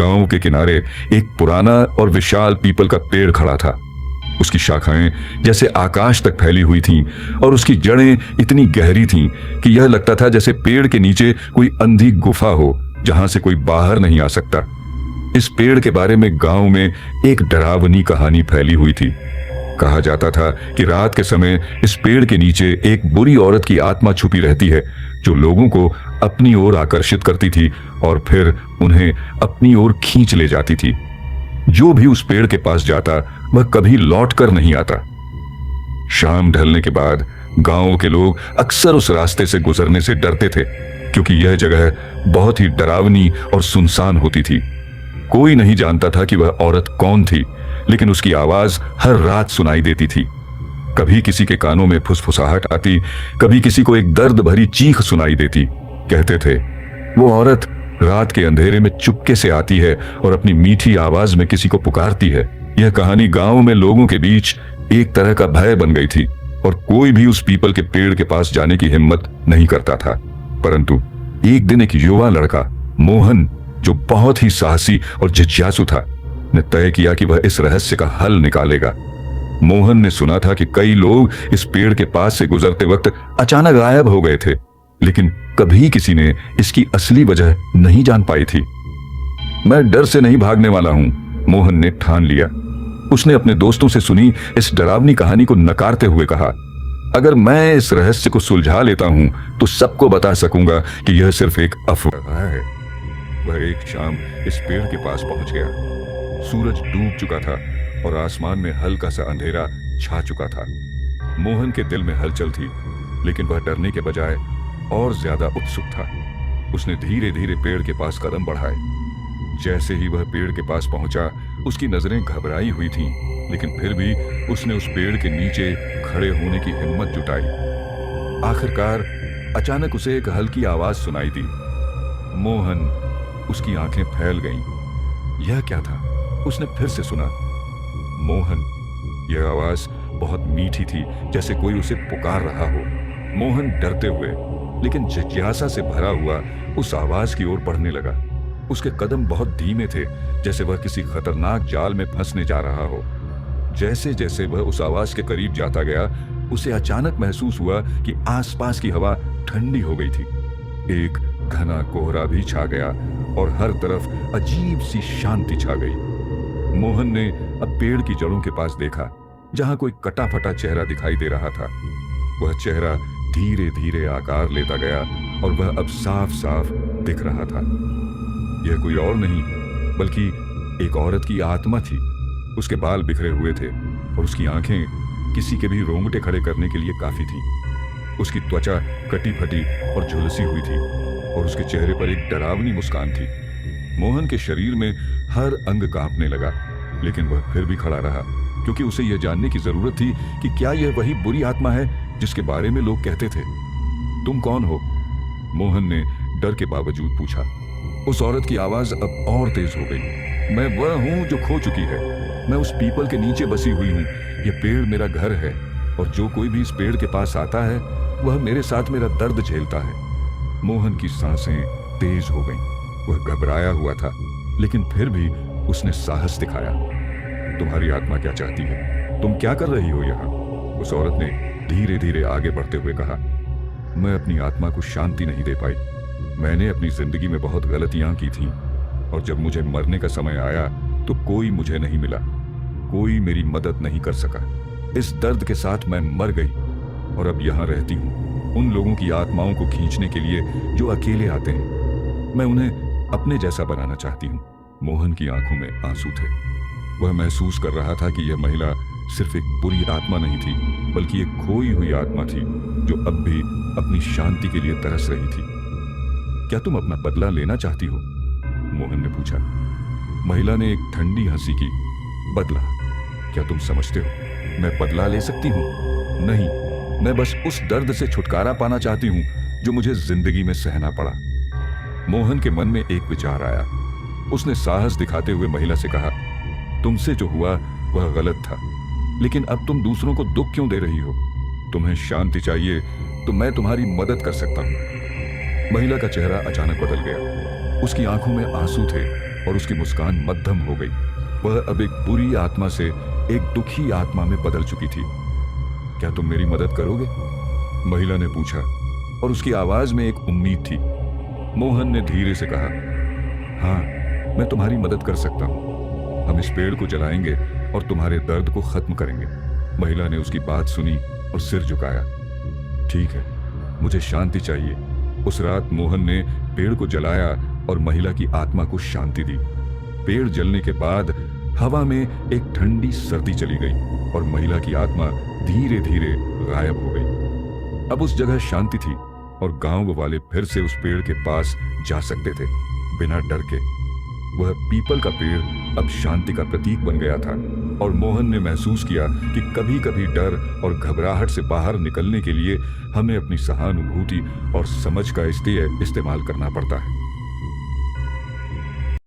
गांव के किनारे एक पुराना और विशाल पीपल का पेड़ खड़ा था। उसकी शाखाएं जैसे आकाश तक फैली हुई थीं और उसकी जड़ें इतनी गहरी थीं कि यह लगता था जैसे पेड़ के नीचे कोई अंधी गुफा हो जहां से कोई बाहर नहीं आ सकता। इस पेड़ के बारे में गांव में एक डरावनी कहानी फैली हुई थी। कहा जाता था कि रात के समय इस पेड़ के नीचे एक बुरी औरत की आत्मा छुपी रहती है जो लोगों को अपनी ओर आकर्षित करती थी और फिर उन्हें अपनी ओर खींच ले जाती थी। जो भी उस पेड़ के पास जाता वह कभी लौट कर नहीं आता। शाम ढलने के बाद गांव के लोग अक्सर उस रास्ते से गुजरने से डरते थे क्योंकि यह जगह बहुत ही डरावनी और सुनसान होती थी। कोई नहीं जानता था कि वह औरत कौन थी, लेकिन उसकी आवाज हर रात सुनाई देती थी। कभी किसी के कानों में फुसफुसाहट आती, कभी किसी को एक दर्द भरी चीख सुनाई देती। कहते थे वो औरत रात के अंधेरे में चुपके से आती है और अपनी मीठी आवाज में किसी को पुकारती है। यह कहानी गांव में लोगों के बीच एक तरह का भय बन गई थी और कोई भी उस पीपल के पेड़ के पास जाने की हिम्मत नहीं करता था। परंतु एक दिन एक युवा लड़का मोहन, जो बहुत ही साहसी और जिज्ञासु था, ने तय किया कि वह इस रहस्य का हल निकालेगा। मोहन ने सुना था कि कई लोग इस पेड़ के पास से गुजरते वक्त अचानक गायब हो गए थे, लेकिन कभी किसी ने इसकी असली वजह नहीं जान पाई थी। मैं डर से नहीं भागने वाला हूं, मोहन ने ठान लिया। उसने अपने दोस्तों से सुनी इस डरावनी कहानी को नकारते हुए कहा, अगर मैं इस रहस्य को सुलझा लेता हूं तो सबको बता सकूंगा कि यह सिर्फ एक अफवाह है। वह एक शाम इस पेड़ के पास पहुंच गया। सूरज डूब चुका था और आसमान में हल्का सा अंधेरा छा चुका था। मोहन के दिल में हलचल थी, लेकिन वह डरने के बजाय और ज्यादा उत्सुक था। उसने धीरे धीरे पेड़ के पास कदम बढ़ाए। जैसे ही वह पेड़ के पास पहुंचा, उसकी नजरें घबराई हुई थीं, लेकिन फिर भी उसने उस पेड़ के नीचे खड़े होने की हिम्मत जुटाई। आखिरकार अचानक उसे एक हल्की आवाज सुनाई दी। मोहन, उसकी आंखें फैल गईं। यह क्या था? उसने फिर से सुना, मोहन। यह आवाज बहुत मीठी थी, जैसे कोई उसे पुकार रहा हो। मोहन डरते हुए लेकिन जिज्ञासा से भरा हुआ उस आवाज की ओर बढ़ने लगा। उसके कदम बहुत धीमे थे, जैसे वह किसी खतरनाक जाल में फंसने जा रहा हो। जैसे जैसे वह उस आवाज के करीब जाता गया, उसे अचानक महसूस हुआ कि आसपास की हवा ठंडी हो गई थी। एक घना कोहरा भी छा गया और हर तरफ अजीब सी शांति छा गई। मोहन ने अब पेड़ की जड़ों के पास देखा, जहां कोई कटा फटा चेहरा दिखाई दे रहा था। वह चेहरा धीरे धीरे आकार लेता गया और वह अब साफ साफ दिख रहा था। यह कोई और नहीं बल्कि एक औरत की आत्मा थी। उसके बाल बिखरे हुए थे और उसकी आंखें किसी के भी रोंगटे खड़े करने के लिए काफी थीं। उसकी त्वचा कटी फटी और झुलसी हुई थी और उसके चेहरे पर एक डरावनी मुस्कान थी। मोहन के शरीर में हर अंग कांपने लगा, लेकिन वह फिर भी खड़ा रहा, क्योंकि उसे यह जानने की जरूरत थी कि क्या यह वही बुरी आत्मा है जिसके बारे में लोग कहते थे। तुम कौन हो? मोहन ने डर के बावजूद पूछा। उस औरत की आवाज अब और तेज हो गई। मैं वह हूं जो खो चुकी है। मैं उस पीपल के नीचे बसी हुई हूं। यह पेड़ मेरा घर है और जो कोई भी इस पेड़ के पास आता है वह मेरे साथ मेरा दर्द झेलता है। मोहन की सांसें तेज हो गईं। वह घबराया हुआ था, लेकिन फिर भी उसने साहस दिखाया। तुम्हारी आत्मा क्या चाहती है? तुम क्या कर रही हो यहाँ? उस औरत ने धीरे धीरे आगे बढ़ते हुए कहा, मैं अपनी आत्मा को शांति नहीं दे पाई। मैंने अपनी जिंदगी में बहुत गलतियां की थीं और जब मुझे मरने का समय आया तो कोई मुझे नहीं मिला, कोई मेरी मदद नहीं कर सका। इस दर्द के साथ मैं मर गई और अब यहाँ रहती हूँ उन लोगों की आत्माओं को खींचने के लिए जो अकेले आते हैं। मैं उन्हें अपने जैसा बनाना चाहती हूँ। मोहन की आंखों में आंसू थे। वह महसूस कर रहा था कि यह महिला सिर्फ एक बुरी आत्मा नहीं थी, बल्कि एक खोई हुई आत्मा थी जो अब भी अपनी शांति के लिए तरस रही थी। क्या तुम अपना बदला लेना चाहती हो? मोहन ने पूछा। महिला ने एक ठंडी हंसी की। बदला? क्या तुम समझते हो मैं बदला ले सकती हूँ? नहीं, मैं बस उस दर्द से छुटकारा पाना चाहती हूँ जो मुझे जिंदगी में सहना पड़ा। मोहन के मन में एक विचार आया। उसने साहस दिखाते हुए महिला से कहा, तुमसे जो हुआ वह गलत था, लेकिन अब तुम दूसरों को दुख क्यों दे रही हो? तुम्हें शांति चाहिए तो मैं तुम्हारी मदद कर सकता हूँ। महिला का चेहरा अचानक बदल गया। उसकी आंखों में आंसू थे और उसकी मुस्कान मध्यम हो गई। वह अब एक बुरी आत्मा से एक दुखी आत्मा में बदल चुकी थी। क्या तुम मेरी मदद करोगे? महिला ने पूछा और उसकी आवाज में एक उम्मीद थी। मोहन ने धीरे से कहा, हाँ, मैं तुम्हारी मदद कर सकता हूं। हम इस पेड़ को जलाएंगे और तुम्हारे दर्द को खत्म करेंगे। महिला ने उसकी बात सुनी और सिर झुकाया। ठीक है, मुझे शांति चाहिए। उस रात मोहन ने पेड़ को जलाया और महिला की आत्मा को शांति दी। पेड़ जलने के बाद हवा में एक ठंडी सर्दी चली गई और महिला की आत्मा धीरे धीरे गायब हो गई। अब उस जगह शांति थी और गांव वाले फिर से उस पेड़ के पास जा सकते थे बिना डर के। वह पीपल का पेड़ अब शांति का प्रतीक बन गया था और मोहन ने महसूस किया कि कभी कभी डर और घबराहट से बाहर निकलने के लिए हमें अपनी सहानुभूति और समझ का इस्तेमाल करना पड़ता है।